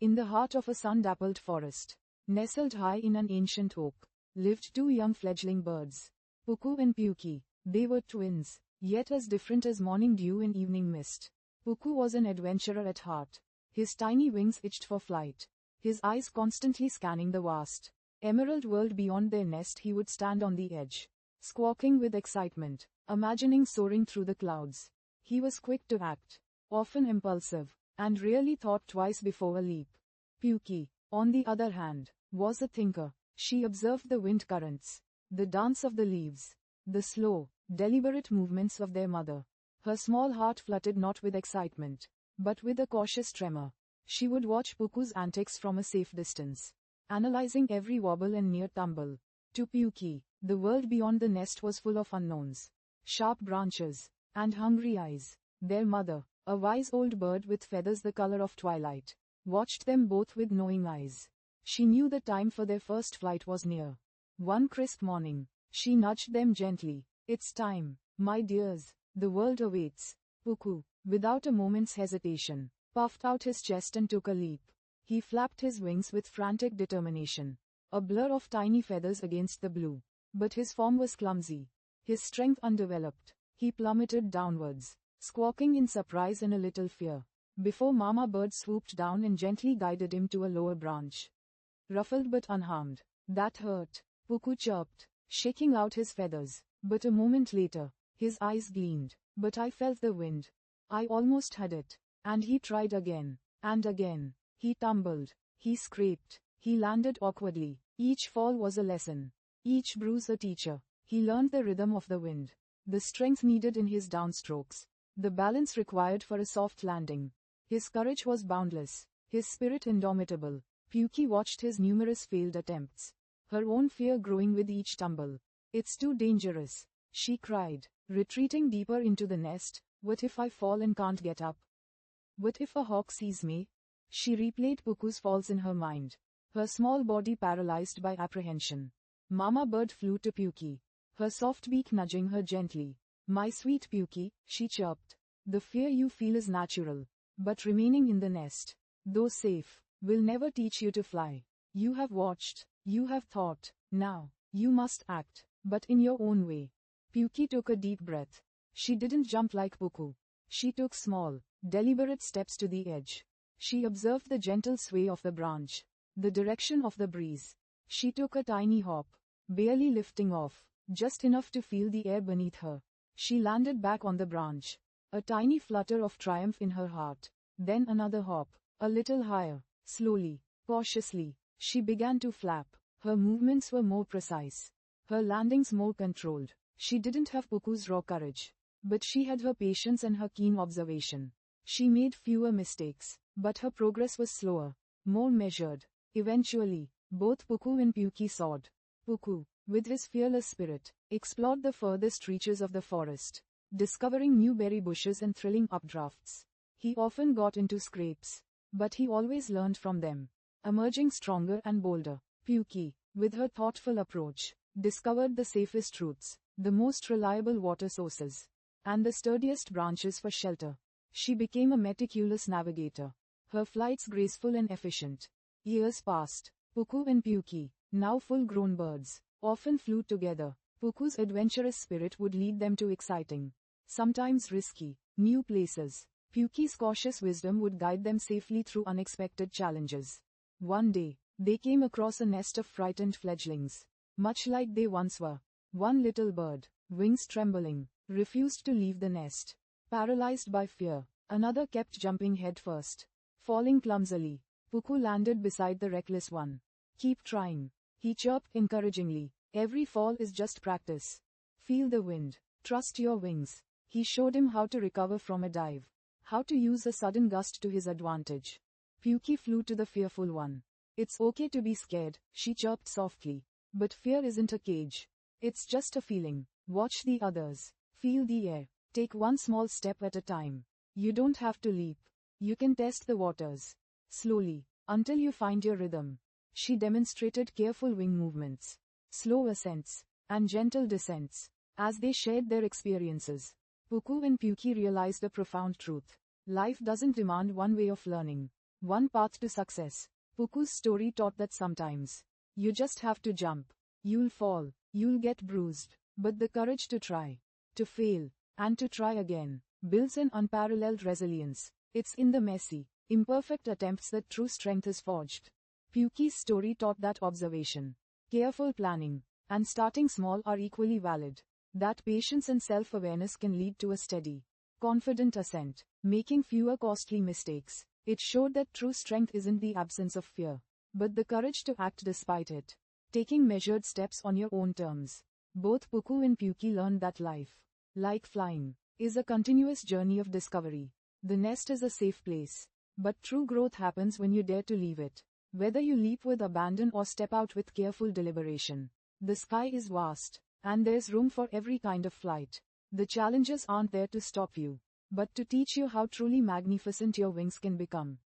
In the heart of a sun-dappled forest, nestled high in an ancient oak, lived two young fledgling birds, Puku and Puki. They were twins, yet as different as morning dew and evening mist. Puku was an adventurer at heart. His tiny wings itched for flight, his eyes constantly scanning the vast, emerald world beyond their nest. He would stand on the edge, squawking with excitement, imagining soaring through the clouds. He was quick to act, often impulsive, and rarely thought twice before a leap. Puki, on the other hand, was a thinker. She observed the wind currents, the dance of the leaves, the slow, deliberate movements of their mother. Her small heart fluttered not with excitement, but with a cautious tremor. She would watch Puku's antics from a safe distance, analyzing every wobble and near tumble. To Puki, the world beyond the nest was full of unknowns, sharp branches, and hungry eyes. Their mother, a wise old bird with feathers the color of twilight, watched them both with knowing eyes. She knew the time for their first flight was near. One crisp morning, she nudged them gently. "It's time, my dears. The world awaits." Puku, without a moment's hesitation, puffed out his chest and took a leap. He flapped his wings with frantic determination, a blur of tiny feathers against the blue. But his form was clumsy, his strength undeveloped. He plummeted downwards, squawking in surprise and a little fear, before Mama Bird swooped down and gently guided him to a lower branch. Ruffled but unharmed. "That hurt," Puku chirped, shaking out his feathers. But a moment later, his eyes gleamed. "But I felt the wind. I almost had it." And he tried again, and again. He tumbled, he scraped, he landed awkwardly. Each fall was a lesson, each bruise a teacher. He learned the rhythm of the wind, the strength needed in his downstrokes, the balance required for a soft landing. His courage was boundless, his spirit indomitable. Puki watched his numerous failed attempts, her own fear growing with each tumble. "It's too dangerous," she cried, retreating deeper into the nest. "What if I fall and can't get up? What if a hawk sees me?" She replayed Puku's falls in her mind, her small body paralyzed by apprehension. Mama Bird flew to Puki, her soft beak nudging her gently. "My sweet Puki," she chirped, "the fear you feel is natural, but remaining in the nest, though safe, will never teach you to fly. You have watched, you have thought, now, you must act, but in your own way." Puki took a deep breath. She didn't jump like Puku. She took small, deliberate steps to the edge. She observed the gentle sway of the branch, the direction of the breeze. She took a tiny hop, barely lifting off, just enough to feel the air beneath her. She landed back on the branch, a tiny flutter of triumph in her heart. Then another hop, a little higher. Slowly, cautiously, she began to flap. Her movements were more precise, her landings more controlled. She didn't have Puku's raw courage, but she had her patience and her keen observation. She made fewer mistakes, but her progress was slower, more measured. Eventually, both Puku and Puki soared. Puku, with his fearless spirit, explored the furthest reaches of the forest, discovering new berry bushes and thrilling updrafts. He often got into scrapes, but he always learned from them, emerging stronger and bolder. Puki, with her thoughtful approach, discovered the safest routes, the most reliable water sources, and the sturdiest branches for shelter. She became a meticulous navigator, her flights graceful and efficient. Years passed. Puku and Puki, now full-grown birds, often flew together. Puku's adventurous spirit would lead them to exciting, sometimes risky, new places. Puki's cautious wisdom would guide them safely through unexpected challenges. One day, they came across a nest of frightened fledglings, much like they once were. One little bird, wings trembling, refused to leave the nest, paralyzed by fear. Another kept jumping headfirst, falling clumsily. Puku landed beside the reckless one. "Keep trying," he chirped encouragingly. "Every fall is just practice. Feel the wind. Trust your wings." He showed him how to recover from a dive, how to use a sudden gust to his advantage. Puki flew to the fearful one. "It's okay to be scared," she chirped softly. "But fear isn't a cage. It's just a feeling. Watch the others. Feel the air. Take one small step at a time. You don't have to leap. You can test the waters. Slowly, until you find your rhythm." She demonstrated careful wing movements, slow ascents, and gentle descents. As they shared their experiences, Puku and Puki realized a profound truth. Life doesn't demand one way of learning. One path to success. Puku's story taught that sometimes you just have to jump. You'll fall, you'll get bruised, but the courage to try, to fail, and to try again builds an unparalleled resilience. It's in the messy, imperfect attempts that true strength is forged. Puki's story taught that observation, careful planning, and starting small are equally valid. That patience and self-awareness can lead to a steady, confident ascent, making fewer costly mistakes. It showed that true strength isn't the absence of fear, but the courage to act despite it, taking measured steps on your own terms. Both Puku and Puki learned that life, like flying, is a continuous journey of discovery. The nest is a safe place, but true growth happens when you dare to leave it. Whether you leap with abandon or step out with careful deliberation, the sky is vast, and there's room for every kind of flight. The challenges aren't there to stop you, but to teach you how truly magnificent your wings can become.